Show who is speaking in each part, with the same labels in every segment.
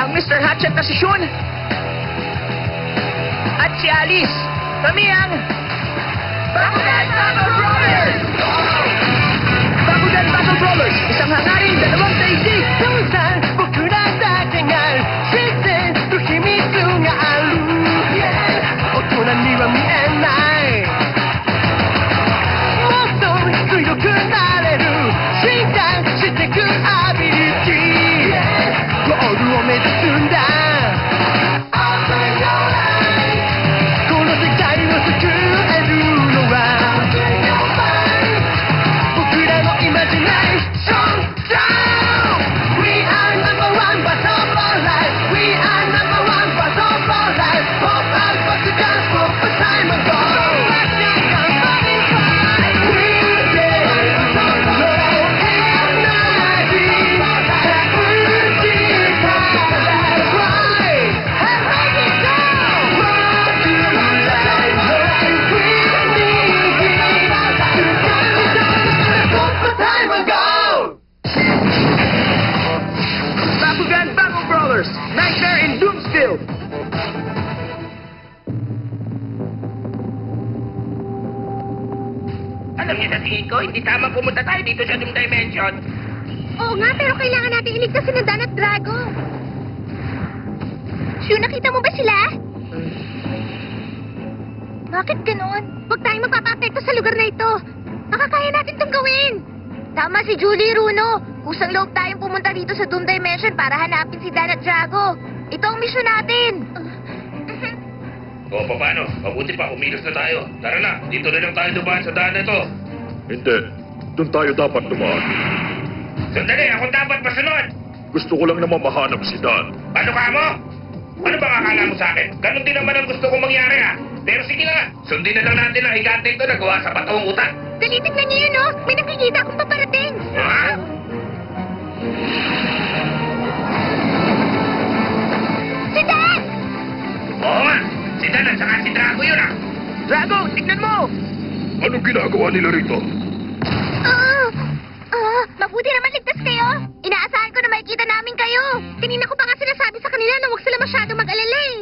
Speaker 1: ang Mr. Hatchet na si Shun. At si Alice. Kami ang... Bakugan Battle Brawlers! Bakugan Battle Brawlers! Isang hangarin, dalawang daigdig! Tusan, bukura sa kangal, shiten, tuhimitsu nga aru. Otonan ni wa mienai. Motto, tsuyoku nareru, shinkan shite ku ability. Goalを目指すんだ。この世界を救えるのは僕らのイマジネーションダウン We are number one battle for life We are number one battle for life Pop out but the dance for a time ago We dare to know energy Bakugan Battle Brawlers, Nightmare in Doomsville!
Speaker 2: Alam niyo sa tingin ko, hindi tama pumunta tayo dito sa Doom Dimension.
Speaker 3: Oo nga, pero kailangan natin iligtas si Dan at Drago. Shu, nakita mo ba sila? Bakit ganon? Huwag tayong magpapapekto sa lugar na ito. Makakaya natin itong gawin. Tama si Julie, Runo. Kusang loob tayong pumunta dito sa Doom Dimension para hanapin si Dan at Drago. Ito ang misyon natin.
Speaker 2: O, paano? Mabuti pa, kumilos na tayo. Tara na, dito na lang tayo dumaan sa daan na ito.
Speaker 4: Hindi. Doon tayo dapat dumaan.
Speaker 2: Sandali, ako dapat masunod.
Speaker 4: Gusto ko lang naman mahanap si Dan.
Speaker 2: Ano ka mo? Ano bang akala mo sa akin? Ganon din naman ang gusto kong mangyari, ha? Pero sige na nga, sundin na lang natin ang higanteng to na gawa sa patong utak.
Speaker 3: Dali, tignan niyo yun, oh. May nakikita akong paparating.
Speaker 2: Ha?
Speaker 3: Si Dan!
Speaker 2: Oo nga, si Dan at saka si Drago yun, ha?
Speaker 1: Drago, tignan mo!
Speaker 4: Anong ginagawa nila rito?
Speaker 3: Mabuti naman ligtas kayo. Inaasahan ko na makikita namin kayo. Kanina ko pa nga sinasabi sa kanila na huwag sila masyadong mag-alala eh.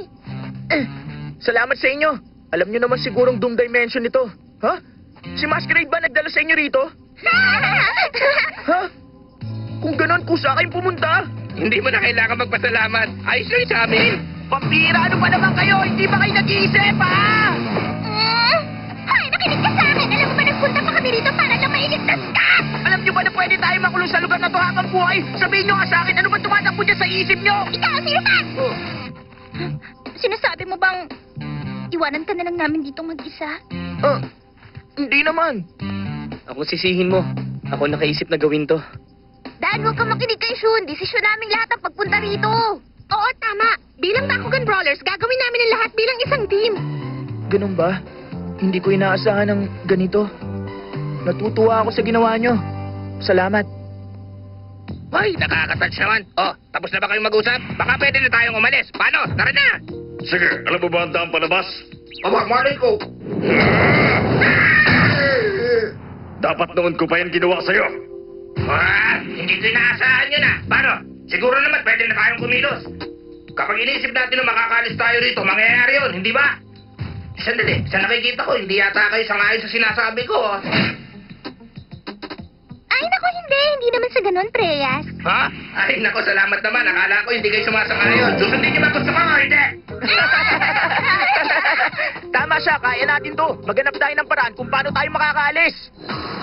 Speaker 1: Salamat sa inyo. Alam nyo naman sigurong Doom Dimension ito. Ha? Si Masquerade ba nagdala sa inyo rito? Ha? Kung ganon, kusa kayong pumunta.
Speaker 2: Hindi mo na kailangan magpasalamat. Ayos lang sa amin.
Speaker 1: Pampira, ano ba naman kayo? Hindi ba kayo nag-iisip, ha?
Speaker 3: Hoy, nakinig ka sa akin. Alam mo ba nagpunta pa kami rito para lang mailigtas ka?
Speaker 1: Alam nyo ba na pwede tayo makulong sa lugar na to habang buhay? Sabihin nyo nga sa akin, ano ba tumatakbo dyan sa isip nyo?
Speaker 3: Ikaw, sino ka? Sinasabi mo bang iwanan ka na lang namin dito mag-isa?
Speaker 1: Hindi naman.
Speaker 5: Ako sisihin mo. Ako nakaisip na gawin to.
Speaker 3: Dan, huwag kang makinig kay Shun. Desisyon namin lahat ang pagpunta rito. Oo, tama. Bilang Bakugan Brawlers, gagawin namin ang lahat bilang isang team.
Speaker 1: Ganun ba? Hindi ko inaasahan ng ganito. Natutuwa ako sa ginawa nyo. Salamat.
Speaker 2: Ay, nakakatouch naman. Oh, tapos na ba kayong mag-usap? Baka pwede na tayong umalis. Paano? Tara na!
Speaker 4: Sige, alam mo ba ang daan palabas?
Speaker 2: Aba, malay ko.
Speaker 4: Dapat noon ko pa yan ginawa sa'yo.
Speaker 2: Hindi ko inaasahan yun, ha? Paano? Siguro naman pwede na tayong kumilos. Kapag inisip natin na makakalis tayo rito, mangyayari yun, hindi ba? Sandali, sa nakikita ko, hindi yata kayo sangayon sa sinasabi ko.
Speaker 3: Ay, naku, hindi. Hindi naman sa ganun, Preyas.
Speaker 2: Ha? Ay, nako, salamat naman. Akala ko hindi kayo sumasangayon. Susundin niyo ba gusto ko o hindi?
Speaker 1: Tama siya, kaya natin to. Maghanap tayo ng paraan kung paano tayo makakaalis.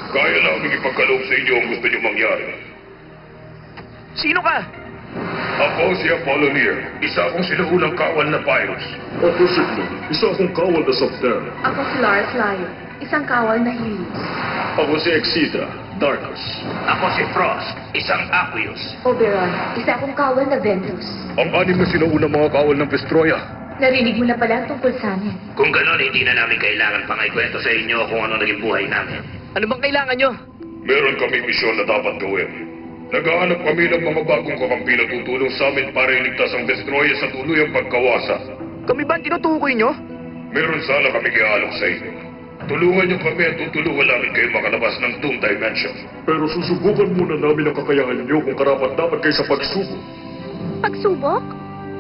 Speaker 4: Kaya namin ipagkaloob sa inyo ang gusto niyo mangyari.
Speaker 1: Sino ka?
Speaker 4: Ako si Apollonier, isa akong sinuunang kawal na Pyrus. Ako Sigmund, isa akong kawal na Softer.
Speaker 6: Ako si Lars Lyon, isang kawal na Helios.
Speaker 4: Ako si Exida, Darkus.
Speaker 2: Ako si Frost, isang Aqueous.
Speaker 6: Oberon, isa akong kawal na Ventus.
Speaker 4: Ang anim na sinuunang mga kawal ng Pestroya.
Speaker 6: Narinig mo na pala ang tungkol sa amin.
Speaker 2: Kung gano'n, hindi na namin kailangan pang ikwento sa inyo kung ano naging buhay namin.
Speaker 1: Ano bang kailangan nyo?
Speaker 4: Meron kami misyon na dapat gawin. Naghahanap kami ng mga bagong kakampi na tutulong sa amin para iligtas ang Destroyer sa tuluyang pagkawasa.
Speaker 1: Kami ba ang tinutukoy nyo?
Speaker 4: Meron sana kami iaalok sa inyo. Tulungan niyo kami at tutulungan namin kayo makalabas ng Doom Dimension. Pero susubukan muna namin ang kakayahan niyo kung karapat dapat kayo sa pagsubok.
Speaker 3: Pagsubok?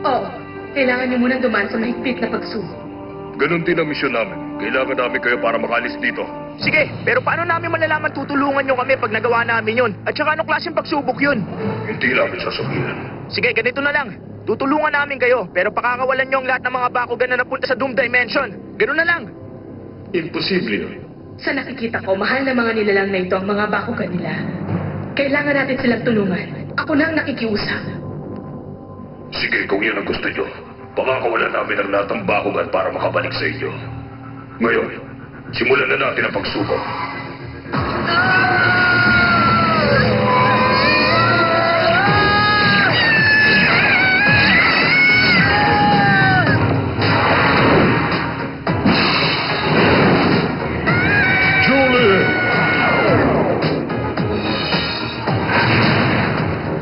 Speaker 6: Oo, kailangan niyo munang dumaan sa mahigpit na pagsubok.
Speaker 4: Ganon din ang misyon namin. Kailangan namin kayo para makalis dito.
Speaker 5: Sige, pero paano namin malalaman tutulungan nyo kami pag nagawa namin yun? At saka anong klaseng pagsubok yun?
Speaker 4: Hindi namin sasabihin.
Speaker 5: Sige, ganito na lang. Tutulungan namin kayo, pero pakakawalan nyo ang lahat ng mga Bakugan na napunta sa Doom Dimension. Ganun na lang.
Speaker 4: Imposible yun.
Speaker 6: Sa nakikita ko, mahal na mga nilalang na ito ang mga bakugan nila. Kailangan natin silang tulungan. Ako na ang nakikiusap.
Speaker 4: Sige, kung yan ang gusto nyo. Pakakawalan namin ang lahat ng bakugan para makabalik sa inyo. Ngayon, simulan na natin ang pagsubok.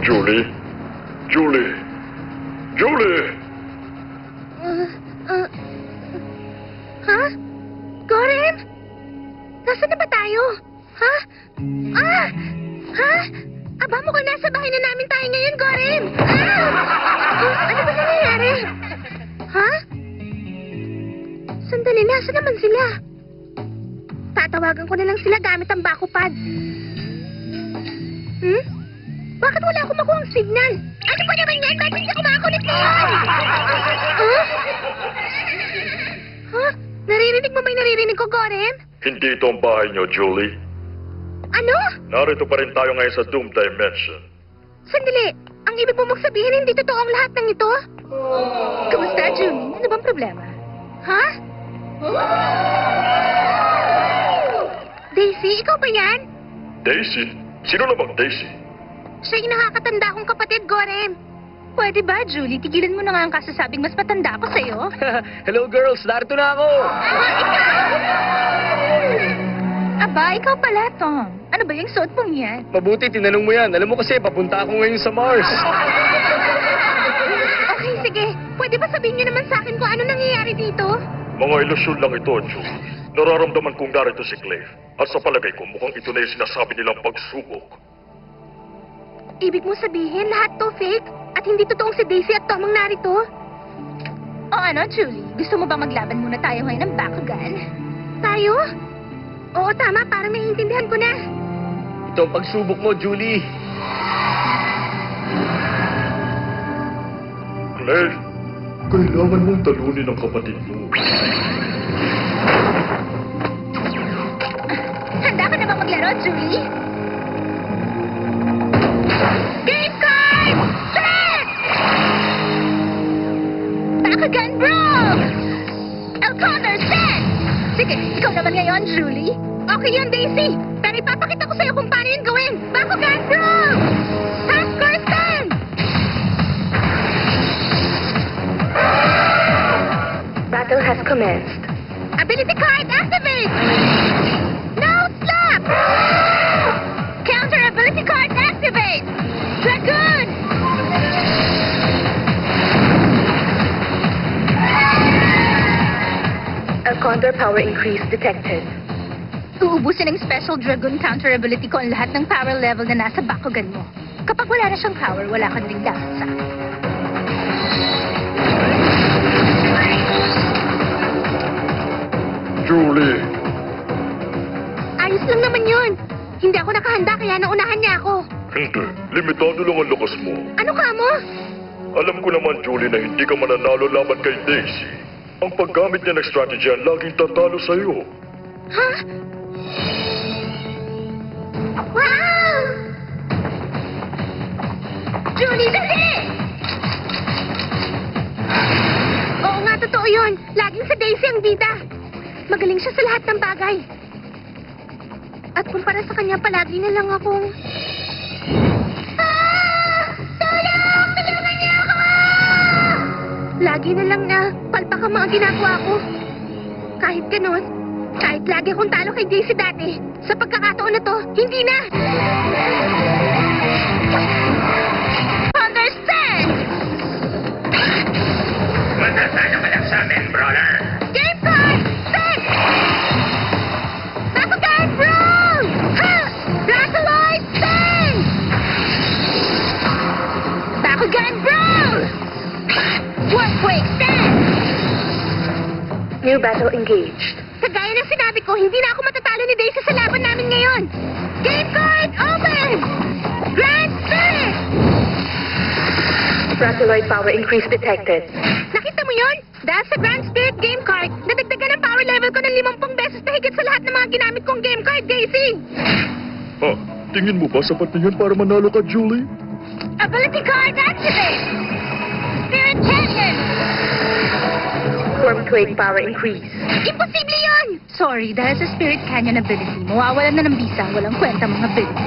Speaker 4: Julie! Julie! Julie!
Speaker 3: Ha? Gorem? Nasaan na ba tayo? Ha? Ah! Ha? Aba, mukhang nasa bahay na namin tayo ngayon, Gorem! Ano ba nangyayari? Ha? Sandali, nasa naman sila? Tatawagan ko na lang sila gamit ang bakupad. Bakit wala akong makuhang signal? Ano ba naman yan? Bakit hindi ako makakulit ngayon? Ha? Naririnig mo ba yung naririnig ko, Gorem?
Speaker 4: Hindi ito ang bahay nyo, Julie.
Speaker 3: Ano?
Speaker 4: Narito pa rin tayo ngayon sa Doom Dimension.
Speaker 3: Sandali. Ang ibig mo magsabihin, hindi totoo ang lahat ng ito? Kamusta, Julie? Ano bang problema? Ha? Daisy, ikaw ba yan?
Speaker 4: Daisy? Sino namang Daisy?
Speaker 3: Siya yung nakakatanda kong kapatid, Gorem. Pwede ba, Julie? Tigilan mo na nga ang kasasabing mas matanda ako sa'yo.
Speaker 5: Hello girls, narito na ako!
Speaker 3: Aba, ikaw pala, Tom. Ano ba yung suot mong yan?
Speaker 5: Mabuti, tinanong mo yan. Alam mo kasi, papunta ako ngayon sa Mars.
Speaker 3: Okay, sige. Pwede ba sabihin niyo naman sa akin kung ano nangyayari dito?
Speaker 4: Mga ilusyon lang ito, Julie. Nararamdaman kong narito si Clive. At sa palagay ko, mukhang ito na yung sinasabi nilang pagsubok.
Speaker 3: Ibig mo sabihin, lahat to fake? At hindi totoong si Daisy at Tom ang narito? O ano, Julie? Gusto mo ba maglaban muna tayo ngayon ng Bakugan? Tayo? Oo, tama. Parang naiintindihan ko na.
Speaker 5: Ito ang pagsubok mo, Julie.
Speaker 4: Clive, kailangan mong talunin ang kapatid mo.
Speaker 3: Handa ka na ba maglaro, Julie? Game card! Set! Bakugan Brawl! Elconder, set! Sige, ikaw naman ngayon, Julie. Okay yun, Daisy. Pero ipapakita ko sa'yo kung paano yun gawin. Bakugan Brawl! Half course stand!
Speaker 6: Battle has commenced.
Speaker 3: Ability card activate! No slap! Counter ability card activate! Dragoon!
Speaker 6: Elconder power increase detected.
Speaker 3: Uubusin ng Special Dragoon counter ability ko ang lahat ng power level na nasa Bakugan mo. Kapag wala na siyang power, wala ka na rin laban sa akin.
Speaker 4: Julie,
Speaker 3: Ayos lang naman yun. Hindi ako nakahanda kaya naunahan niya ako.
Speaker 4: hindi. Limitado lang ang lakas mo.
Speaker 3: Ano ka mo?
Speaker 4: Alam ko naman, Julie, na hindi ka mananalo laban kay Daisy. Ang paggamit niya ng strategy ang laging tatalo sa'yo.
Speaker 3: Ha? Wow! Julie, dali! Oo nga, totoo yun. Laging sa Daisy ang bida. Magaling siya sa lahat ng bagay. At kumpara sa kanya, palagi na lang akong... Tulong! Tulungan niyo ako! Lagi na lang na palpak ang mga ginagawa ko. Kahit ganun, kahit lagi akong talo kay Daisy dati, sa pagkakataon na to, hindi na! Understand!
Speaker 2: Matanda naman ang sa amin, brother.
Speaker 3: Game card! Set! Bakugan Brawl! Ha! Blackaloid Sting! Bakugan Brawl! Quick, stand!
Speaker 6: New battle engaged.
Speaker 3: Kagaya ng sinabi ko, hindi na ako matatalo ni Daisy sa laban namin ngayon. Game card open! Grand Spirit!
Speaker 6: Fratuloid power increase detected.
Speaker 3: Nakita mo yon? Dahil sa Grand Spirit game card, nadagdagan ang power level ko ng 50 beses na higit sa lahat ng mga ginamit kong game card, Daisy!
Speaker 4: Tingin mo ba sapat na yan para manalo ka, Julie?
Speaker 3: Ability card activate! Spirit Canyon!
Speaker 6: Stormquake power increase.
Speaker 3: Imposible yon! Sorry, dahil sa Spirit Canyon ability, mawawalan na ng bisa, walang kwenta mga ability.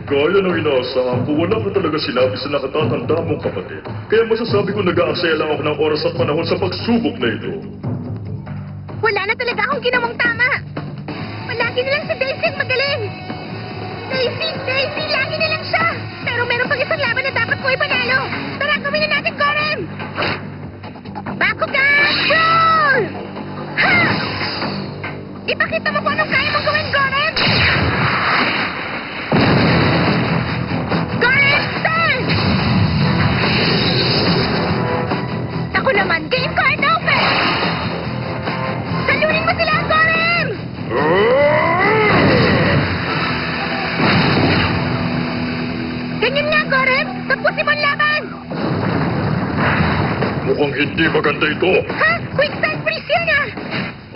Speaker 4: Gaya ng inaasahan ko, wala ko talaga sinabi sa nakatatanda mong kapatid. Kaya masasabi ko nag-aaksaya lang ako ng oras at panahon sa pagsubok na ito.
Speaker 3: Wala na talaga akong ginawang tama. Palagi na lang si Daisy ang magaling. Daisy, lagi na lang siya. Pero meron pang isang laban na dapat ko ipanalo. Tara, gawin na natin, Gorem! Bakugan, roll! Ha! Ipakita mo kung anong kaya mong gawin, Gorem! Gorem, stand! Ako naman, game card open! Salunin mo sila, Gorem! Ganyan nga, Gorem! Tapusin mo ang laban!
Speaker 4: Mukhang hindi maganda ito.
Speaker 3: Ha? Quick time freeze yan ah!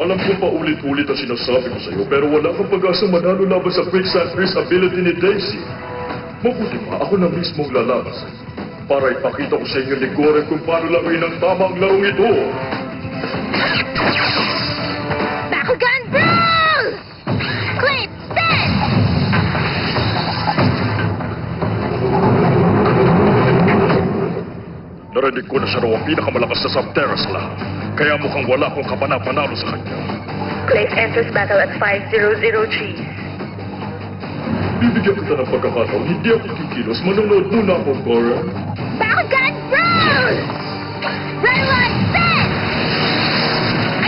Speaker 4: Alam ko paulit-ulit ang sinasabi ko sa'yo, pero wala kang pag-asa manalo laban sa Quick Sand Freeze ability ni Daisy. Mabuti pa, ako na mismong lalabas. Para ipakita ko sa inyo ni Gorem kung paano laruin ang tamang larong ito.
Speaker 3: Bakugan, roll! Clip, stand!
Speaker 4: Narinig ko na siya raw ang pinakamalakas sa Subterra sa lahat. Kaya mukhang wala akong kapana-panalo sa kanya.
Speaker 6: Clay enters battle at 5003.
Speaker 4: Bibigyan kita ng pagkakataon, hindi ako kikilos. Manonood muna ako, Gorem.
Speaker 3: Bakugan, roll! Railroad, stand!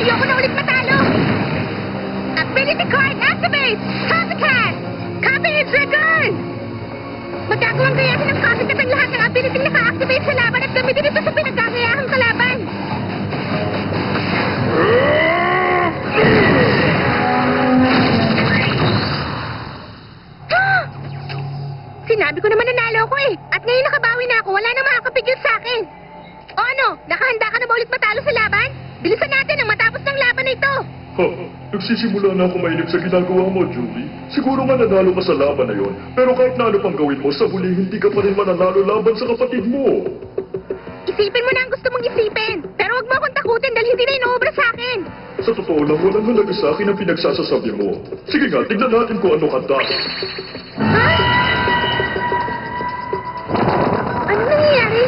Speaker 3: Ayoko na ulit matalo! Ability card activate! Copycat! Copy is Dragon! Magagawang gayahin ng Copycat ang lahat ng ability naka-activate sa laban at gamitin ito sa pinagkagayahang kalaban! Sinabi ko naman nanalo ako eh. At ngayon nakabawi na ako, wala nang makakapigil sa akin. O ano, nakahanda ka na ba ulit matalo sa laban? Bilisan natin ang matapos ng laban na ito.
Speaker 4: Ha, nagsisimula na ako mainip sa ginagawa mo, Julie. Siguro nga nanalo ka sa laban na yon. Pero kahit na ano pang gawin mo, sa huli hindi ka pa rin mananalo laban sa kapatid mo.
Speaker 3: Isipin mo na ang gusto mong isipin. Pero huwag mo akong takutin dahil hindi na inuubra sa akin.
Speaker 4: Sa totoo lang, walang halaga sa akin ang pinagsasasabi mo. Sige nga, tignan natin kung ano kanta.
Speaker 3: Ha? Ano nangyayari?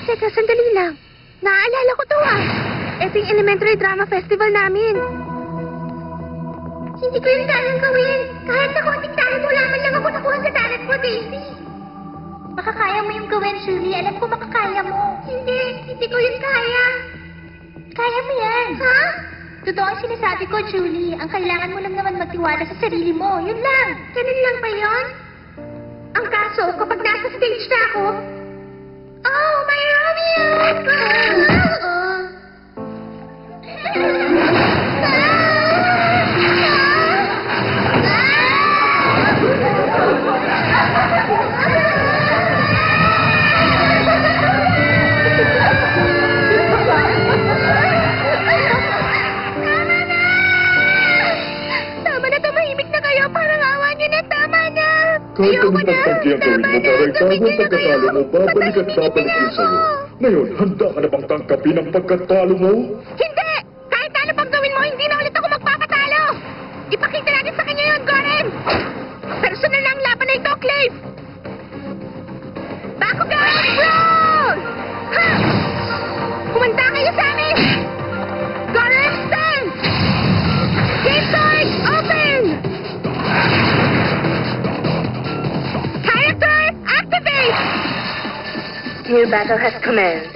Speaker 3: Teka, sandali lang. Naaalala ko to ah. Ito yung Elementary Drama Festival namin. Hindi ko yun kayang gawin. Kahit sa konting talent, wala man lang ako nakuha sa talent mo, Daisy. Makakaya mo yung gawin, Julie. Alam ko makakaya mo. Hindi ko yun kaya. Kaya mo yan. Ha? Totoo ang sinasabi ko, Julie. Ang kailangan mo lang naman magtiwala sa sarili mo. Yun lang. Ganun lang ba yun? Ang kaso, kapag nasa stage na ako, oh, my Romeo! Tama na, tumahimik na kayo. Parang awa niyo na. Tama na.
Speaker 4: Kahit anong pagtanggi ang gawin mo para itago ang pagkatalo mo, babalik at babalik yun sa'yo. Ngayon, handa ka na bang tangkapin ang pagkatalo mo?
Speaker 3: Hindi! Kahit ano pang gawin mo, hindi na ulit ako magpapatalo! Ipakita natin sa kanya yun, Gorem! Personal na ang laban na ito, Clive! Bakugan, roll! Ha! Kumanta kayo sa amin! Gorem, stand! Game card, open! Character, activate!
Speaker 6: New battle has commenced.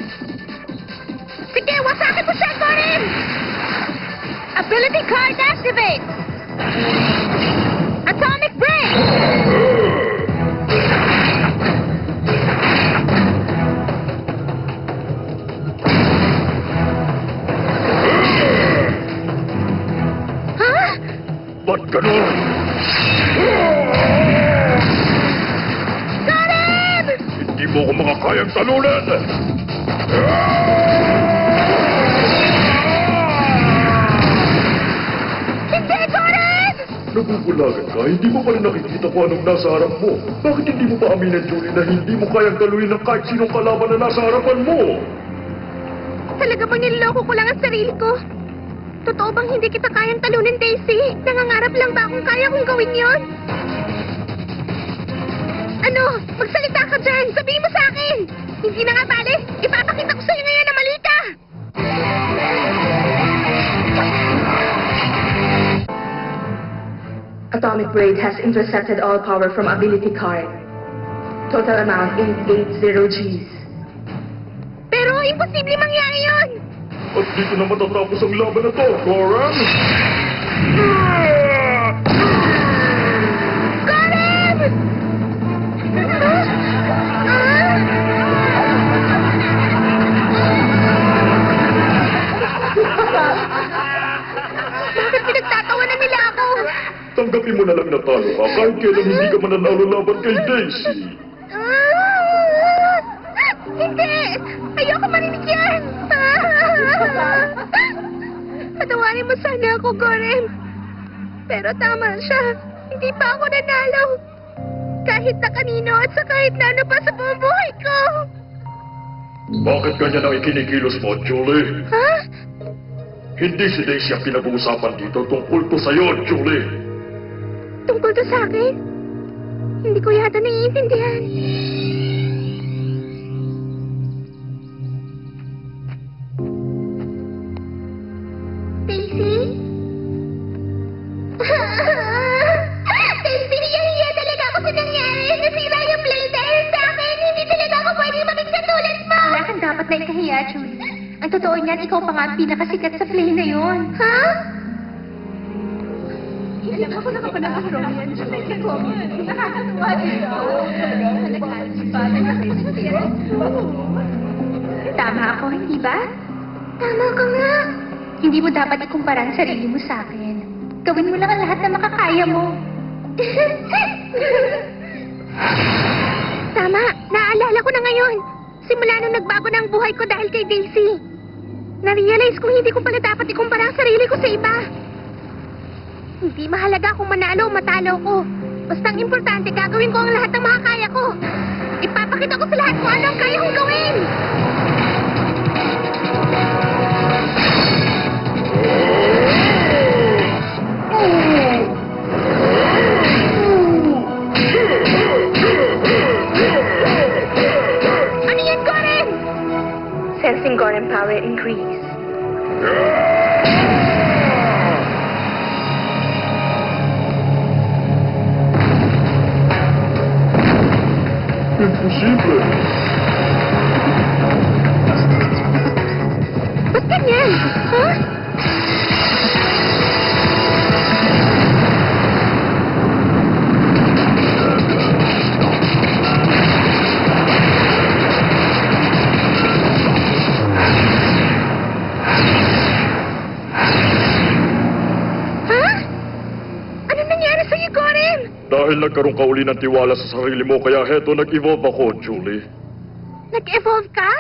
Speaker 3: Sige, wasakin mo siya, Gorem! Ability card activate! Atomic break! Huh?
Speaker 4: Ba't ganun?
Speaker 3: Got him!
Speaker 4: Hindi mo ko makakayang talunan!
Speaker 3: Hindi, got him!
Speaker 4: Nagugulagan ka, hindi mo pa rin nakikita kung anong nasa harap mo. Bakit hindi mo pa aminin, Julie, na hindi mo kayang taluin ng kahit sinong kalaban na nasa harapan mo?
Speaker 3: Talaga bang niloloko ko lang ang sarili ko? Totoo bang hindi kita kayang talunin, Daisy? Nangangarap lang ba akong kaya kong gawin yon? Ano? Magsalita ka dyan! Sabihin mo sa akin! Hindi na nga bale! Ipapakita ko sa'yo ngayon na mali ka!
Speaker 6: Atomic Braid has intercepted all power from ability card. Total amount 880 Gs.
Speaker 3: Pero imposible mangyari yon!
Speaker 4: At dito na matatapos ang laban na to, Goran!
Speaker 3: Got him! Bakit pinagtatawanan nila ako?
Speaker 4: Tanggapin mo na lang na talo ka kahit kailan hindi ka mananalo laban kay Daisy.
Speaker 3: Hindi! Ayoko marinig yan! Patawarin mo sana ako, Gorem. Pero tama siya. Hindi pa ako nanalo. Kahit na kanino at sa kahit na ano pa sa buong buhay ko.
Speaker 4: Bakit ganyan ang ikinikilos mo, Julie?
Speaker 3: Ha?
Speaker 4: Hindi si Daisy ang pinag-uusapan dito tungkol to sa'yo, Julie.
Speaker 3: Tungkol to sa akin? Hindi ko yata naiintindihan. Daisy? Daisy, hiya talaga ako sa nangyari. Nasira yung play dahil sa akin. Hindi talaga ako pwede maging katulad mo. Wala kang dapat na ikahiya, Julie. Ang totoo niyan, ikaw pa nga ang pinakasikat sa play na yon. Ha? Alam ako nakapanakas yan, Julie. Nakakatuwa dito. Tama ako, hindi ba? Tama ka nga. Hindi mo dapat ikumpara ang sarili mo sa akin. Gawin mo lang ang lahat na makakaya mo. Tama, naaalala ko na ngayon. Simula nung nagbago na ang buhay ko dahil kay Daisy. Na-realize ko hindi ko pala dapat ikumpara ang sarili ko sa iba. Hindi mahalaga kung manalo o matalo ko. Basta ang importante, gagawin ko ang lahat ng makakaya ko. Ipapakita ko sa lahat kung ano ang kaya kong gawin. Ano yan, Gorem?
Speaker 6: Sensing Gorem power increase.
Speaker 4: Imposible.
Speaker 3: Ba't ganyan? Ha? Ha? Ano nangyari sa'yo, Gorem?
Speaker 4: Dahil nagkaroon ka uli ng tiwala sa sarili mo, kaya heto nag-evolve ako, Julie.
Speaker 3: Nag-evolve ka?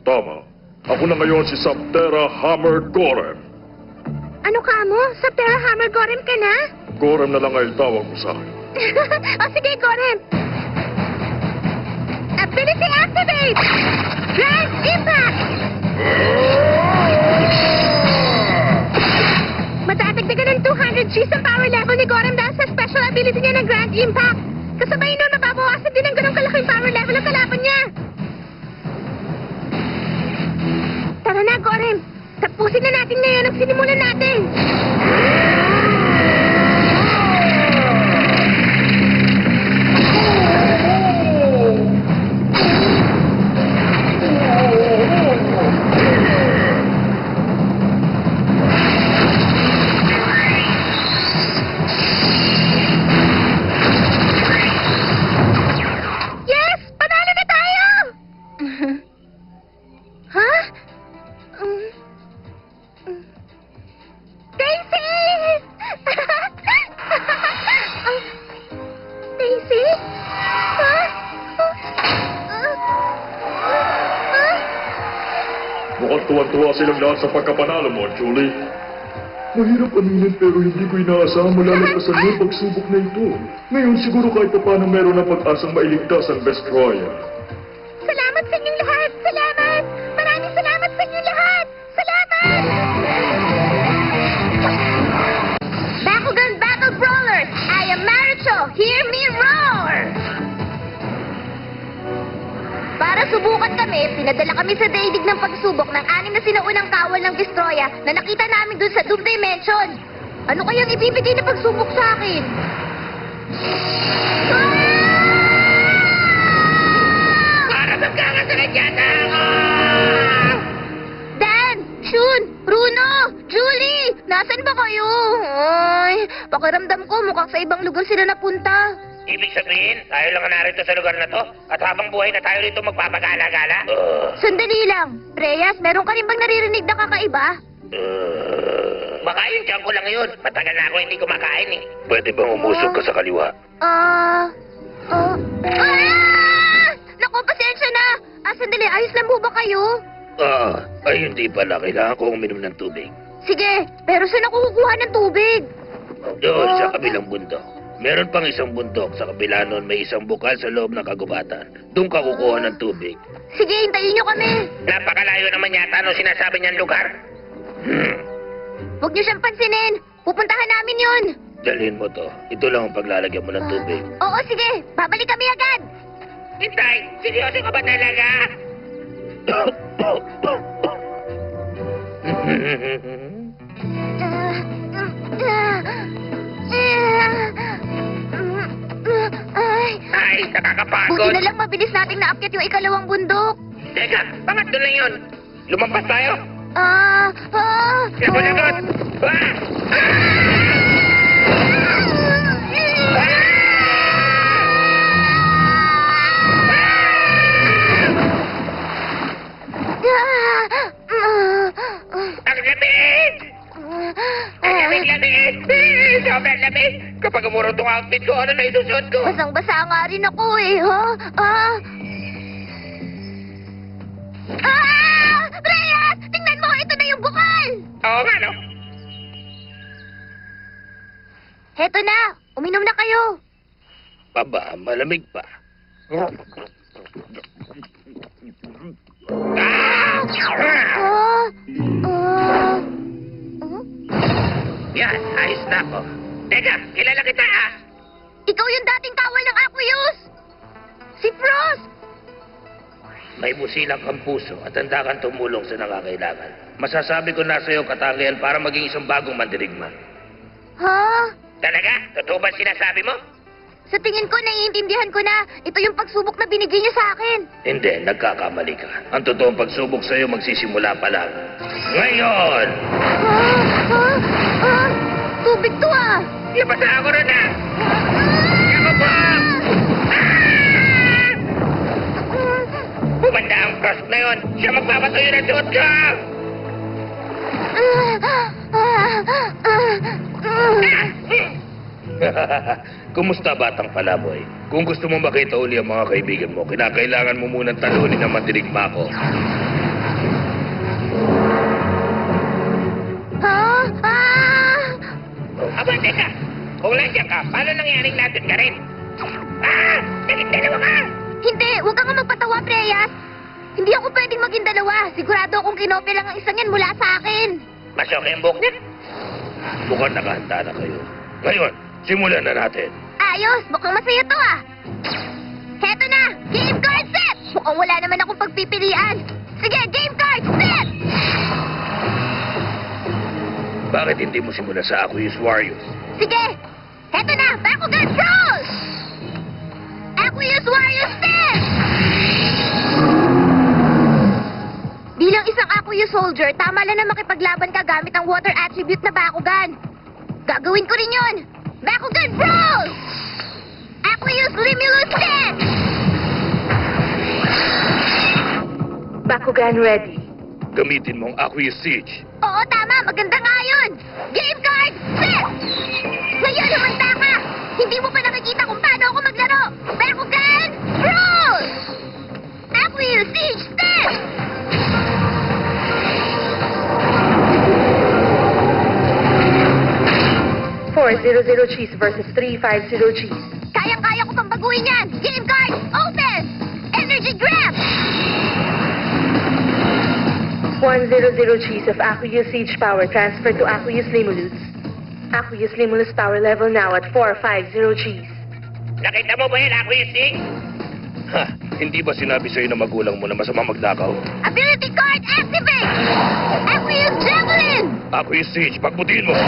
Speaker 4: Tama. Ako na ngayon si Saptera Hammer Gorem.
Speaker 3: Ano ka mo? Sa Terra Hammer Gorem ka na?
Speaker 4: Gorem na lang ay tawag mo sa akin.
Speaker 3: O sige, Gorem. Ability activate! Grand Impact! Madadagdagan ng 200 Gs ang power level ni Gorem dahil sa special ability niya ng Grand Impact. Kasabay nun, mababawasan din ang ganong kalaking power level ng kalaban niya. Tara na, Gorem. Tapusin na natin ngayon ang sinimulan natin.
Speaker 4: Mukhang tuwan-tuwa silang lahat sa pagkapanalo mo, Julie. Mahirap aminin pero hindi ko inaasahang malalagpasan mo ang pagsubok na ito. Ngayon siguro kahit pa paano meron ng pag-asang mailigtas ang Vestroia.
Speaker 3: Salamat sa inyong lahat! Salamat! Maraming salamat sa inyong lahat! Salamat! Bakugan Battle Brawlers! I am Maricho! Hear me roar! Para subukan kami, pinadala kami sa daigdig ng pagsubok ng 6 na sinaunang kawal ng Destroya na nakita namin dun sa Doom Dimension. Ano kayang ibibigay na pagsubok sa akin?
Speaker 2: Para sa kakasakit yata ako!
Speaker 3: Dan! Shun! Bruno! Julie! Nasaan ba kayo? Ay, pakiramdam ko mukhang sa ibang lugar sila napunta.
Speaker 2: Ibig sabihin, tayo lang ang narito sa lugar na to? At habang buhay na tayo rito magpapagala-gala?
Speaker 3: Sandali lang. Reyes, meron ka rin bang naririnig na kakaiba?
Speaker 2: Baka yung tiyan ko lang yun. Matagal na ako hindi kumakain eh. Pwede bang umusog ka sa kaliwa?
Speaker 3: Ah! Naku, pasensya na! Sandali, ayos lang po ba kayo?
Speaker 2: Ay hindi pala. Kailangan ko uminom ng tubig.
Speaker 3: Sige, pero saan ako kukuha ng tubig?
Speaker 2: Doon sa kabilang bundok. Meron pang isang bundok. Sa kabila nun may isang bukal sa loob ng kagubatan. Doon ka kukuha ng tubig.
Speaker 3: Sige, hintayin nyo kami.
Speaker 2: Napakalayo naman yata nung sinasabi niyang lugar.
Speaker 3: Huwag nyo siyang pansinin. Pupuntahan namin yun.
Speaker 2: Dalhin mo to. Ito lang ang paglalagyan mo ng tubig.
Speaker 3: Oo, sige. Babalik kami agad.
Speaker 2: Hintay! Seryoso ka ba talaga? Ay, nakakapagod.
Speaker 3: Buti na lang mabilis nating naakyat yung ikalawang bundok.
Speaker 2: Teka, pangatlo na yun. Lumampas tayo. Lagot! Ang lamig! Ang lamig! Sobrang lamig! Kapag umuro tong outfit ko, ano na isusuot ko?
Speaker 3: Basang-basa nga rin ako eh, ha? Reyes! Tingnan mo! Ito na yung bukal!
Speaker 2: Oo nga, no?
Speaker 3: Heto na! Uminom na kayo!
Speaker 2: Baba, malamig pa. Yan, ayos na ako. Teka, kilala kita ah.
Speaker 3: Ikaw yung dating kawal ng Aqueous! Si Frost!
Speaker 2: May busilak ang puso at handa kang tumulong sa nakakailangan. Masasabi ko na sa iyo katangian para maging isang bagong mandirigma.
Speaker 3: Ha?
Speaker 2: Talaga? Totoo ba sinasabi mo?
Speaker 3: Sa tingin ko, naiintindihan ko na. Ito yung pagsubok na binigay niya sa akin.
Speaker 2: Hindi, nagkakamali ka. Ang totoong pagsubok sa iyo magsisimula pa lang. Ngayon!
Speaker 3: Tubig to ah!
Speaker 2: Labasa ako rin ah! Ako po! Bumanda ang Frost na yun! Siya magpapatuyo ng suot ko! Kumusta batang palaboy? Kung gusto mo makita uli ang mga kaibigan mo, kinakailangan mo munang talunin ang mandirigma ko. Aba, teka! Kung nandiyan ka, paano nangyaring natin ka rin? Naging dalawa ka!
Speaker 3: Hindi, huwag kang magpatawa, Preyas. Hindi ako pwedeng maging dalawa. Sigurado akong kinopya lang ang isang yan mula sa akin.
Speaker 2: Mas okay ang buhok niya? Mukhang nakahanda na kayo. Ngayon, simulan na natin.
Speaker 3: Ayos, mukhang masaya to ah. Heto na, game card set! Mukhang wala naman akong pagpipilian. Sige, game card set!
Speaker 2: Bakit hindi mo simula sa Aqueous Warriors?
Speaker 3: Sige, heto na, Bakugan Brawls! Aqueous Warriors set! Bilang isang Aqueous soldier, tama lang na makipaglaban ka gamit ang water attribute na Bakugan. Gagawin ko rin yun! Bakugan Brawls! Aqueous Limulus set!
Speaker 6: Bakugan ready.
Speaker 2: Gamitin mo ang Aqueous Siege.
Speaker 3: Oo, tama. Maganda nga yun. Game card, set! Ngayon, lumanda ka! Hindi mo pa nakikita kung paano ako maglaro. Bakugan, Brawls! Aqueous Siege, set!
Speaker 6: 400 cheese versus 350 cheese.
Speaker 3: Kayang-kaya ko pang baguhin yan! Game card, open! Energy grab!
Speaker 6: 100 cheese of Aqueous Siege power transferred to Aqueous Limulus. Aqueous Limulus power level now at 450 cheese.
Speaker 2: Nakita mo ba yan, Aqueous Siege?
Speaker 5: Ha, hindi ba sinabi sa'yo ng magulang mo na masama magnakaw?
Speaker 3: Ability card activate! Aqueous Javelin!
Speaker 5: Aqueous Siege, pagbutin mo!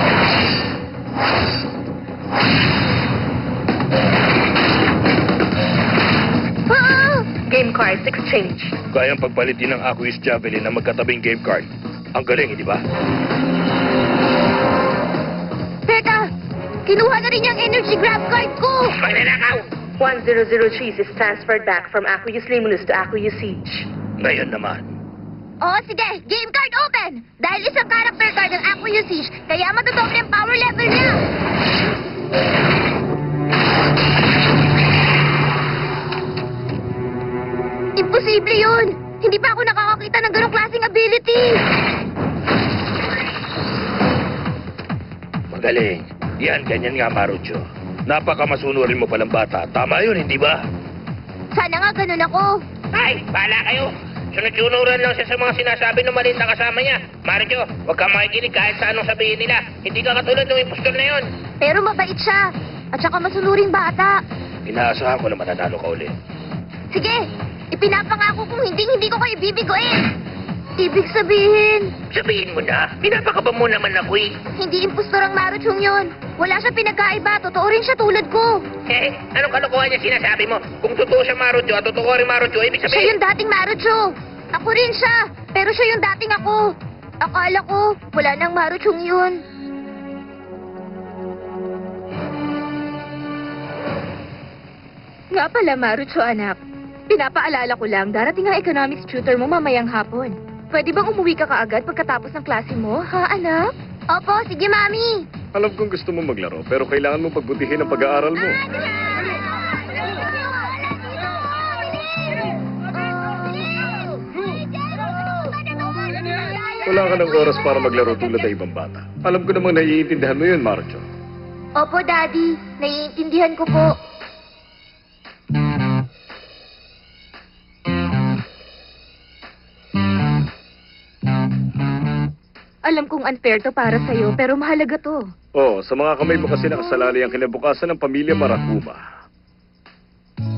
Speaker 3: Ah!
Speaker 6: Game cards exchange.
Speaker 5: Kayang pagpalitin ng Aqueous Javelin na magkatabing game card. Ang galing, hindi ba?
Speaker 3: Teka! Kinuha na rin yung energy grab card ko!
Speaker 2: Magnanakaw!
Speaker 6: 100 cheese is transferred back from Aqueous Limulus to Aqueous Siege.
Speaker 5: Ngayon naman.
Speaker 3: Oo, sige. Game card open! Dahil isang character card ang Aqueous Siege, kaya matudoble ang power level niya! Imposible yun! Hindi pa ako nakakakita ng ganong klaseng ability!
Speaker 5: Magaling. Yan, ganyan nga, Marucho. Napakamasunurin mo palang bata. Tama yun, hindi ba?
Speaker 3: Sana nga ganun ako.
Speaker 2: Ay, bahala kayo. Sunod-sunuran lang siya sa mga sinasabi ng maliit na kasama niya. Mario, huwag kang makikinig kahit sa anong sabihin nila. Hindi ka katulad ng impostor na yun.
Speaker 3: Pero mabait siya. At saka masunuring bata.
Speaker 5: Inaasahan ko na mananalo ka ulit.
Speaker 3: Sige, ipinapangako kung hindi ko kayo bibiguin. Ibig sabihin,
Speaker 2: Sabihin mo na, pinapakaba mo naman ako eh.
Speaker 3: hindi impostor ang Maruchong yun. Wala siya pinagkaiba. Totoo rin siya tulad ko.
Speaker 2: Eh, anong kalokohan niya sinasabi mo? Kung totoo siya Marucho at totoo rin Marucho, ibig
Speaker 3: Siya
Speaker 2: sabihin...
Speaker 3: yung dating Marucho. Ako rin siya. Pero siya yung dating ako. Akala ko, wala nang Maruchong yun.
Speaker 6: Nga pala, Marucho anak. Pinapaalala ko lang, darating ang economics tutor mo mamayang hapon. Pwede bang umuwi ka kaagad pagkatapos ng klase mo, ha anak?
Speaker 3: Opo, sige mami.
Speaker 4: Alam kong gusto mo maglaro, pero kailangan mo pagbutihin ang pag-aaral mo. Wala ka ng oras para maglaro tulad ng ibang bata. Alam ko namang naiintindihan mo yun, Marcho.
Speaker 3: Opo, Daddy. Naiintindihan ko po.
Speaker 6: Alam kong unfair to para sa'yo, pero mahalaga to.
Speaker 4: Oo, sa mga kamay mo kasi nakasalalay ang kinabukasan ng pamilya Marakuma.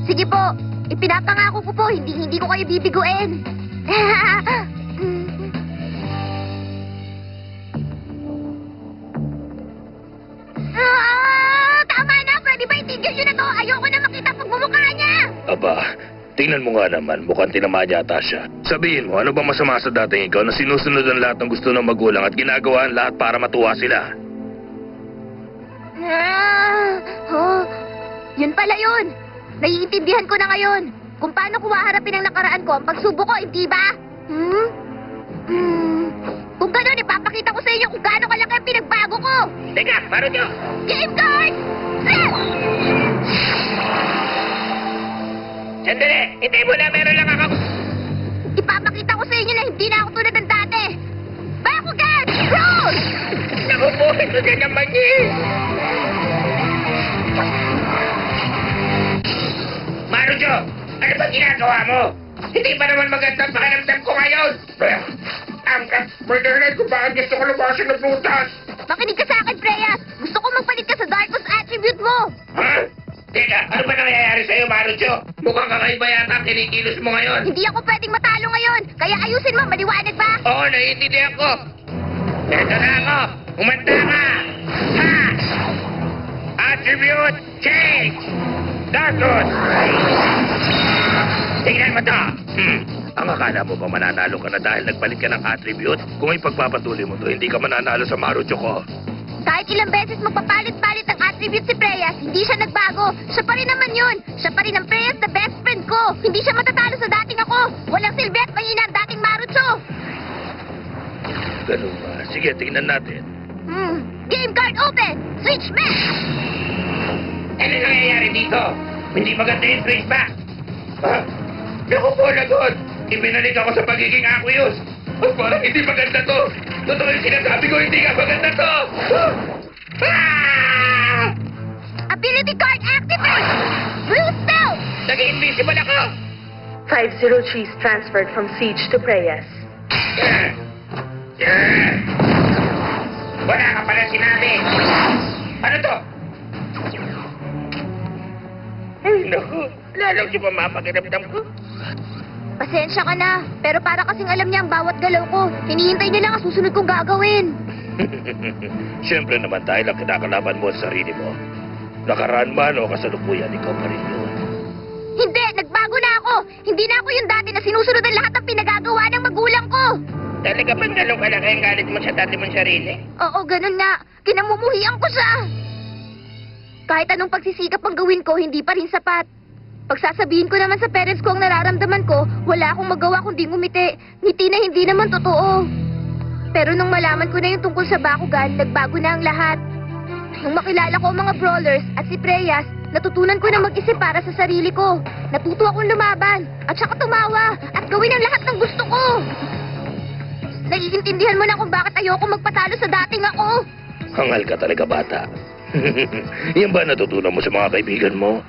Speaker 3: Sige po. Ipinapangako ko po, hindi ko kayo bibiguin. Tama na! Pwede ba itigil nyo na to? Ayoko na makita pagmumukha niya!
Speaker 5: Aba, tingnan mo nga naman. Mukhang tinamaan yata siya. Sabihin mo, ano ba masama sa dating ikaw na sinusunod ang lahat ng gusto ng magulang at ginagawa ang lahat para matuwa sila?
Speaker 3: Oh, yun pala yun. Naiintindihan ko na ngayon kung paano ko haharapin ang nakaraan ko ang pagsubok ko, hindi ba? Kung gano'n, ipapakita ko sa inyo kung gaano kalaki ang pinagbago ko.
Speaker 2: Teka, Marucho!
Speaker 3: Game card! Set!
Speaker 2: Sandali! Hindi mo na, meron lang ako...
Speaker 3: Ipapakita ko sa inyo na hindi na ako tulad ng dati. Bakugan! Roll!
Speaker 2: Naku po, ito din naman eh! Marucho! Ano ba ginagawa mo? Hindi ba naman maganda ang pakiramdam ko ngayon? Ang murdered kung bakit gusto ko lumasin ng prutas.
Speaker 3: Makinig ka sa akin, Freya. Gusto ko magpalit ka sa Darkus attribute mo.
Speaker 2: Ha? Teka, ano ba nangyayari sa'yo, Marucho? Mukhang kakaiba yata ang kinikilos mo ngayon.
Speaker 3: Hindi ako pwedeng matalo ngayon. Kaya ayusin mo, maliwanag ba?
Speaker 2: Oo, naiintindihan ko. Eto na ako. Umanda ka. Ha! Attribute change! Darkus! Tingnan mo to.
Speaker 5: Ang akala mo ba mananalo ka na dahil nagpalit ka ng attribute? Kung ipagpapatuloy mo to, hindi ka mananalo sa Marucho ko.
Speaker 3: Kahit ilang beses magpapalit-palit ang attribute si Preyas, hindi siya nagbago. Siya pa rin naman yun. Siya pa rin ang Preyas na best friend ko. Hindi siya matatalo sa dating ako. Walang silbi at mahina ang dating Marucho.
Speaker 5: Ganun ba? Sige, tingnan natin.
Speaker 3: Game card open! Switch back!
Speaker 2: Ano nangyayari dito? Hindi maganda yung switch back. Ha? Naku po, lagot. Ibinalik ako sa pagiging Aqueous. Oh, parang hindi maganda to. Totoo yung sinasabi ko, hindi nga maganda to. Ah!
Speaker 3: Ability card activate! Bruce Bell!
Speaker 2: Nag-invisible ako!
Speaker 6: 50 G's transferred from Siege to Preyas.
Speaker 2: Wala ka pala sinabi. Ano to? Ay, naku. Lalaw siya mamapakiramdam ko.
Speaker 3: Pasensya ka na, pero para kasing alam niya ang bawat galaw ko. Hinihintay niya lang ang susunod kong gagawin.
Speaker 5: Siyempre naman dahil ang kinakalaban mo sa sarili mo. Nakaraan man o kasalukuyan, ikaw pa rin yun.
Speaker 3: Hindi, nagbago na ako. Hindi na ako yung dati na sinusunod ang lahat ng pinagagawa ng magulang ko.
Speaker 2: Talaga bang galong kalaki ang galit mo sa dati mong sarili?
Speaker 3: Oo, ganun nga. Kinamumuhian ko siya. Kahit anong pagsisikap ang gawin ko, hindi pa rin sapat. Pagsasabihin ko naman sa parents ko ang nararamdaman ko, wala akong magawa kundi ngumiti. Ngiti na hindi naman totoo. Pero nung malaman ko na yung tungkol sa Bakugan, nagbago na ang lahat. Nung makilala ko ang mga brawlers at si Preyas, natutunan ko na mag-isip para sa sarili ko. Natuto akong lumaban, at saka tumawa, at gawin ang lahat ng gusto ko. Naiintindihan mo na kung bakit ayoko magpatalo sa dating ako.
Speaker 5: Hangal ka talaga, bata. Yan ba natutunan mo sa mga kaibigan mo?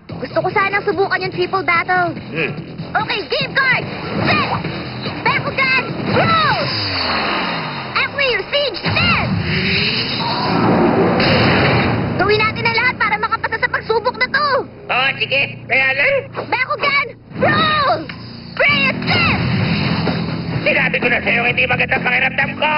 Speaker 3: Gusto ko sanang subukan yung triple battle. Okay, game card! Set! Bakugan! Roll! Acquire Siege Stand! Gawin natin ang lahat para makapasa sa pagsubok na to!
Speaker 2: Oo, sige. Kaya lang.
Speaker 3: Bakugan! Roll! Prayer Stand!
Speaker 2: Sinabi ko na sa'yo, hindi magandang pakiramdam ko.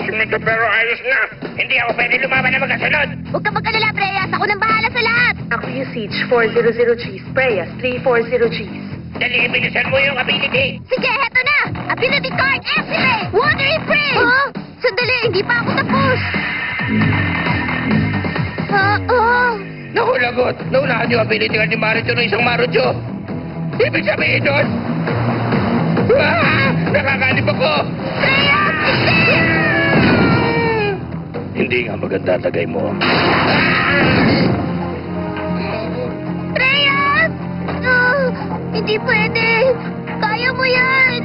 Speaker 2: Nito pero ayos na. Hindi ako pwede lumaban na magkasunod.
Speaker 3: Huwag ka mag-alala, Preyas. Ako nang bahala sa lahat.
Speaker 6: Akuya Siege 400 G's. Preyas 340 G's.
Speaker 2: Dali, bilisan mo yung ability.
Speaker 3: Sige, heto na! Ability card activate! Watery Freeze! Huh? Sandali, hindi pa ako tapos.
Speaker 2: Naku, lagot. Naunahan yung ability ni Marucho ng isang Marucho. Ibig sabihin doon. Nakakalib ako.
Speaker 5: Hindi nga maganda tagay mo.
Speaker 3: Preyas! Hindi pwede. Kaya mo yan.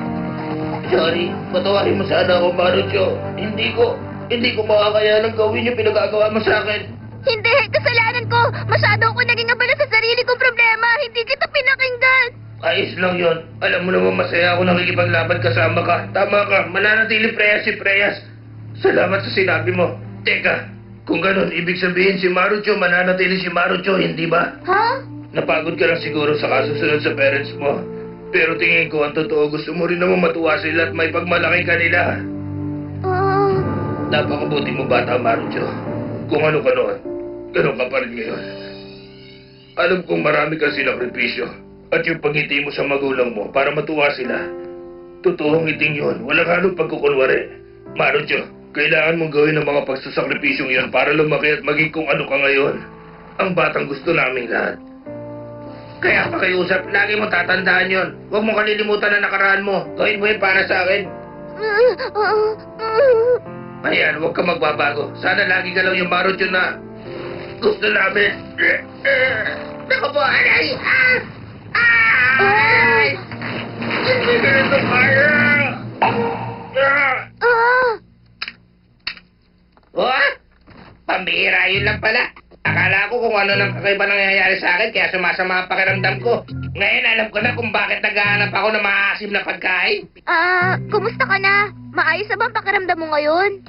Speaker 2: Sorry, patawarin mo sana ako, Marucho. Hindi ko makakayanan gawin yung pinagagawa mo sa akin.
Speaker 3: Hindi, kasalanan ko. Masyado ako naging abala sa sarili kong problema. Hindi kita pinakinggan.
Speaker 2: Ayos lang yon. Alam mo naman masaya ako nakikipaglaban kasama ka. Tama ka, mananatili Preyas si Preyas. Salamat sa sinabi mo. Teka, kung ganun, ibig sabihin si Marucho, mananatili si Marucho, hindi ba?
Speaker 3: Ha?
Speaker 2: Napagod ka lang siguro sa kasusunod sa parents mo. Pero tingin ko ang totoo, gusto mo rin naman matuwa sila at may pagmalaki ka nila. Napakabuti mo bata, Marucho. Kung ano ka noon, ganun ka pa rin ngayon. Alam kong marami kang sinakripisyo. At yung pangiti mo sa magulang mo para matuwa sila. Totoong ngiting yun. Walang halong pagkukunwari. Marucho, kailangan mong gawin ang mga pagsasakripisyong yun para lumaki at maging kung ano ka ngayon. Ang batang gusto naming lahat. Kaya pakiusap, lagi mo tatandaan yun. Huwag mo kalilimutan na nakaraan mo. Gawin mo yun para sa akin. Ayan, huwag ka magbabago. Sana lagi ka lang yung Marucho na gusto namin. Naku po, aray! Ay! Hindi ganito kaya! Oh? Pambihira yun lang pala. Akala ko kung ano nang kakaiba nangyayari sa akin kaya sumasama ang pakiramdam ko. Ngayon alam ko na kung bakit naghahanap ako ng maasim na pagkain.
Speaker 3: Kumusta ka na? Maayos na ba ang pakiramdam mo ngayon?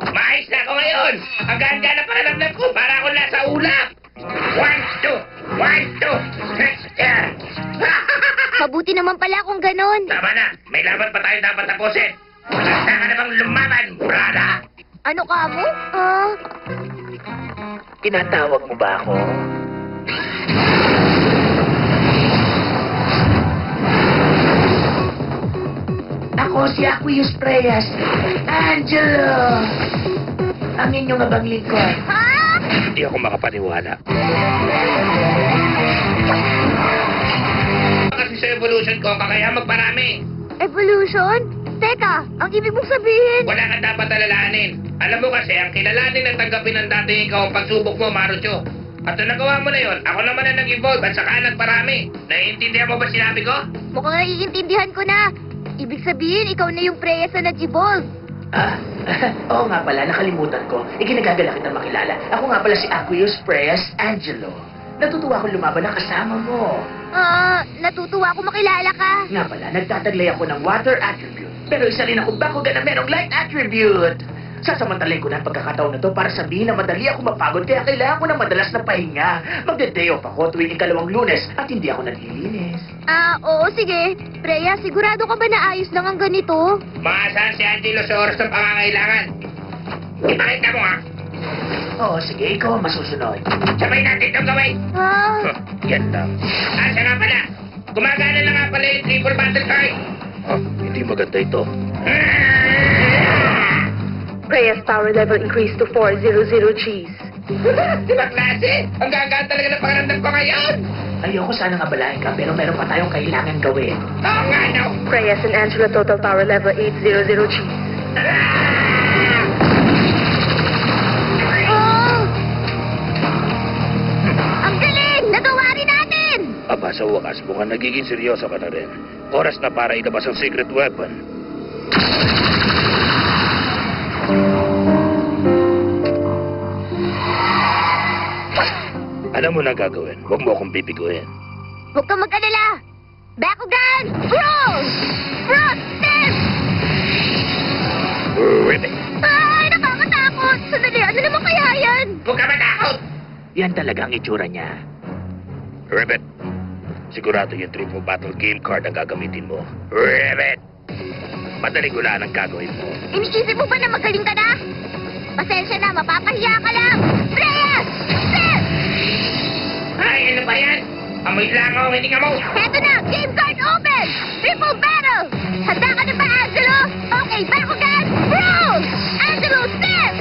Speaker 2: Maayos na ako ngayon! Ang ganda na pakiramdam ko para ako nasa ulap! 1, 2, 1, 2,
Speaker 3: Mabuti naman pala kung ganun.
Speaker 2: Tama na, may laban pa tayo dapat tapusin. Hasta ka na bang lumaban, brada?
Speaker 3: Ano ka mo?
Speaker 2: Tinatawag mo ba ako? Ako si Aquarius Preyas. Angelo! Ang inyong abang lingkod.
Speaker 3: Ha?
Speaker 5: Hindi ako makapaniwala.
Speaker 2: Kasi sa evolution ko, kaya magparami.
Speaker 3: Evolution? Teka, ang ibig mong sabihin...
Speaker 2: Wala kang dapat alalahanin. Alam mo kasi, ang kilalanin at tanggapin ng dating ikaw ang pagsubok mo, Marucho. At nung nagawa mo na yon, ako naman ang nag-evolve at saka nagparami. Naiintindihan mo ba sinabi ko?
Speaker 3: Mukhang naiintindihan ko na. Ibig sabihin, ikaw na yung Preyas na nag-evolve.
Speaker 7: Ah, oo nga pala, nakalimutan ko. Ikinagagala kita makilala. Ako nga pala si Aqueous Preyas Angelo. Natutuwa akong lumaban na kasama mo.
Speaker 3: Natutuwa ako makilala ka.
Speaker 7: Nga pala, nagtataglay ako ng water attribute. Pero isa rin ako Bakugan na merong light attribute. Sasamantalayin ko na ang pagkakataon na to para sabihin na madali ako mapagod kaya kailangan ko ng madalas na pahinga. Magde-day off ako tuwing ikalawang Lunes at hindi ako naglilinis.
Speaker 3: Oo, sige. Freya, sigurado ka ba na ayos lang ang ganito?
Speaker 2: Maasahan si Angelo sa oras ng pangangailangan. Ipakita mo ha.
Speaker 7: Oo, sige, ikaw ang masusunod.
Speaker 2: Sabay natin itong gawin.
Speaker 3: Ah,
Speaker 5: Yan lang.
Speaker 2: Asa nga pala. Gumagana na nga pala yung triple battle card.
Speaker 5: Hindi maganda ito.
Speaker 6: Preyas power level increased to 400 Gs.
Speaker 2: Di ba klase? Ang gagaan talaga ng pangarandam ko ngayon.
Speaker 7: Ayoko sana nga balahin ka pero meron pa tayong kailangan gawin.
Speaker 2: Oo nga, no?
Speaker 6: Preyas and Angela total power level 800 Gs.
Speaker 3: oh! Ang galing! Nagawa rin natin!
Speaker 5: Aba, sa wakas, mukhang nagiging seryoso ka na rin. Oras na para ilabas ang secret weapon. Alam mo na ang gagawin. Huwag mo akong bibiguin.
Speaker 3: Huwag kang mag-alala! Bakugan! Frost! Frost Step!
Speaker 5: Ribbit!
Speaker 3: Ay, nakakatakot! Sandali, ano naman kaya yan?
Speaker 2: Huwag ka matakot.
Speaker 7: Yan talaga ang itsura niya.
Speaker 5: Ribbit! Sigurado yung triple battle game card ang gagamitin mo. Ribbit! Madaling gulaan ang gagawin mo.
Speaker 3: Iniisip mo ba na magaling ka na? Pasensya na, mapapahiya ka lang! Preyas! Step!
Speaker 2: Ay, ano ba yan? Amoy langaw ang hininga mo.
Speaker 3: Heto na! Game card open! Triple battle! Handa ka na ba, Angelo? Okay, Bakugan! Roll! Angelo, step!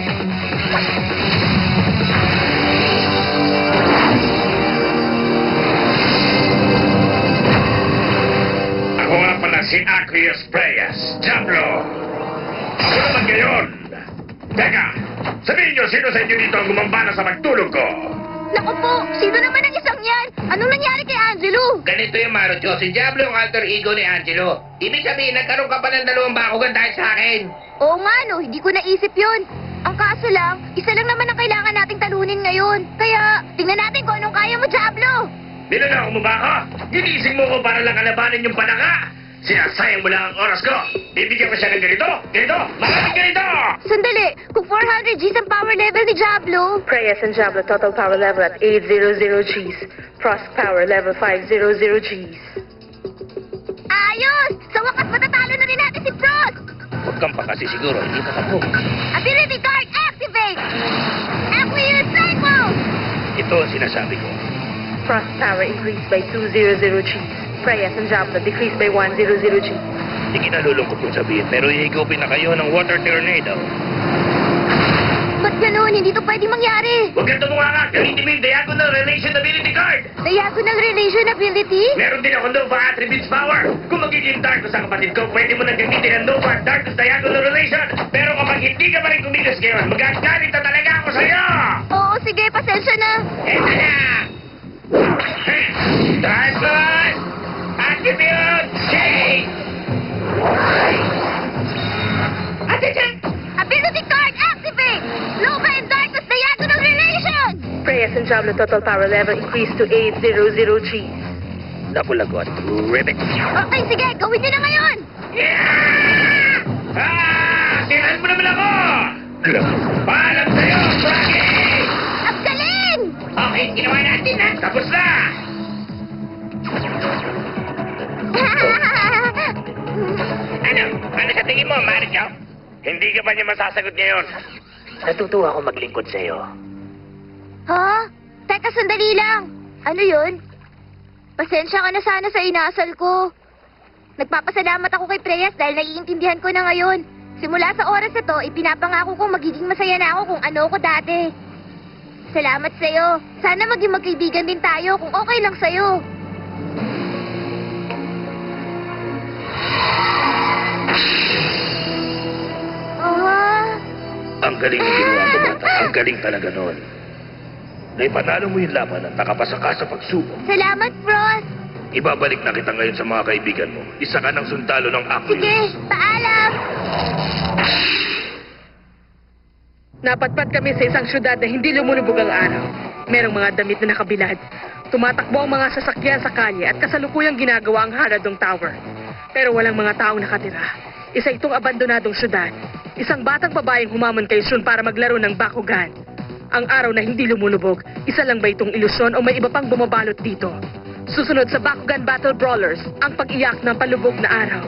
Speaker 5: Ako nga pala si Aqueous Preyas, Diablo! Ako naman ngayon! Teka! Sabihin niyo sino sa inyo dito ang gumambala sa pagtulog ko!
Speaker 3: Naku po, sino naman ang isang yan? Anong nangyari kay Angelo?
Speaker 2: Ganito yung Marucho. Si Diablo yung alter ego ni Angelo. Ibig sabihin, nagkaroon ka pa ng 2 bakugan dahil sa akin.
Speaker 3: Oo nga no, hindi ko naisip yun. Ang kaso lang, isa lang naman ang kailangan nating talunin ngayon. Kaya, tingnan natin kung anong kaya mo, Diablo.
Speaker 5: Binalako mo ba ako? Ginising mo ko para lang kalabanin yung panaka! Sinasayang mo lang ang oras ko! Bibigyan ko siya ng ganito! Ganito! Maraming ganito!
Speaker 3: Sandali, kung 400 Gs ang power level ni Diablo.
Speaker 6: Preyas and Diablo total power level at 800 Gs. Frost power level 500 Gs.
Speaker 3: Ayos! Sa wakas matatalo na rin natin si Frost!
Speaker 5: Huwag kang pa kasi siguro, hindi ka tapos.
Speaker 3: Ability card activate! Aqueous Cycle!
Speaker 5: Ito ang sinasabi ko.
Speaker 6: Frost power increased by 200 Gs. Preyas and Diablo decreased by 100 Gs.
Speaker 5: Hindi kinalulungkot kong sabihin, pero ihigupin na kayo ng water tornado.
Speaker 3: Ba't ganun? Hindi to pwede mangyari.
Speaker 5: Huwag kang tumunga nga! Gamitin mo yung Diagonal Relation Ability Card!
Speaker 3: Diagonal relation ability?
Speaker 5: Meron din ako Nova Attributes Power! Kung magiging Darkus ang kapatid ko, pwede mo nang gamitin ang Nova Darkus Diagonal Relation! Pero kapag hindi ka pa rin kumilos ngayon, magagalit na talaga ako sa'yo!
Speaker 3: Oo, sige, pasensya na.
Speaker 2: Eto na! Darkus! Attribute change! Attention!
Speaker 3: Ability card activate! Nova and Darkus Diagonal relation!
Speaker 6: Preyas and Diablo total power level increased to 800 Gs.
Speaker 5: Napulagot. Ribbit.
Speaker 3: Okay, sige, gawin niyo na ngayon!
Speaker 2: Yeah! Tirahan mo naman ako! Paalam sa'yo, Froggy!
Speaker 3: Ang galing!
Speaker 2: Okay, ginawa natin na. Tapos na! Ano? Ano sa tingin mo, Maricho?
Speaker 5: Hindi ka ba niya masasagot ngayon?
Speaker 7: Natutuwa ako maglingkod sa'yo.
Speaker 3: Ha? Teka, sandali lang. Ano yun? Pasensya ka na sana sa inasal ko. Nagpapasalamat ako kay Preyas dahil naiintindihan ko na ngayon. Simula sa oras na to, ipinapangako kong magiging masaya na ako kung ano ko dati. Salamat sa'yo. Sana maging magkaibigan din tayo kung okay lang sa'yo. Ah,
Speaker 5: Ang galing ng ginawa mo, bata. Ang galing talaga noon. Naipanalo mo yung laban at nakapasa ka sa pagsubok.
Speaker 3: salamat, Frost.
Speaker 5: Ibabalik na kita ngayon sa mga kaibigan mo. Isa ka ng sundalo ng Aqueous.
Speaker 3: Sige, paalam.
Speaker 6: Napatpat kami sa isang syudad na hindi lumulubog ang araw. Merong mga damit na nakabilad. Tumatakbo ang mga sasakyan sa kalye at kasalukuyang ginagawa ang Haradong Tower. Pero walang mga taong nakatira. Isa itong abandonadong syudad. Isang batang babaeng humamon kay Shun para maglaro ng Bakugan. Ang araw na hindi lumulubog, isa lang ba itong ilusyon o may iba pang bumabalot dito? Susunod sa Bakugan Battle Brawlers, ang pag-iyak ng palubog na araw.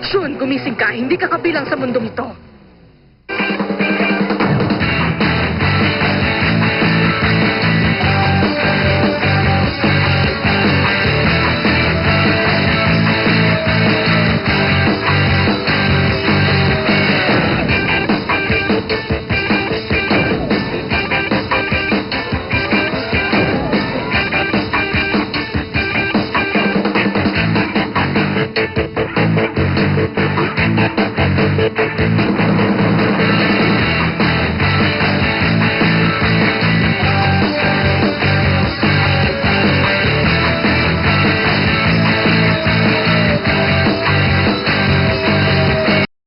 Speaker 6: Shun, gumising ka, hindi ka kabilang sa mundong ito.